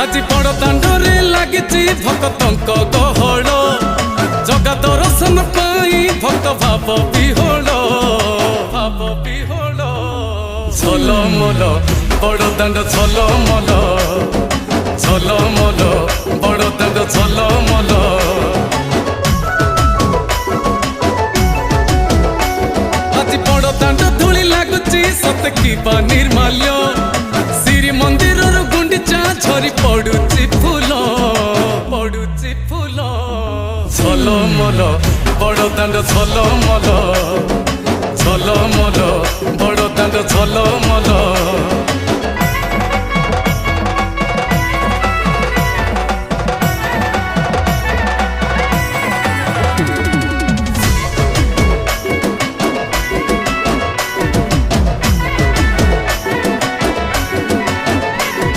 আজি বড় দাଣ୍ଡরে লাগিছি ভক্তଙ୍କ গহଳ জগা দর্শন পাই ভক্ত ভাব বিহোଳ ঝলমল বড় দাଣ୍ଡ ঝলমল ঝলমল বড় দাଣ୍ଡ ঝলমল আজি বড় দাଣ୍ଡ ধূলি লাগুছি সতে কিবা নির্মাল্য শ্রী মন্দিরর গুন্ডিচা ঝরি পড়ুছি ফুল ঝলমল বড় দাଣ୍ଡ ঝলমল ঝলমল বড় দাଣ୍ଡ ঝলমল।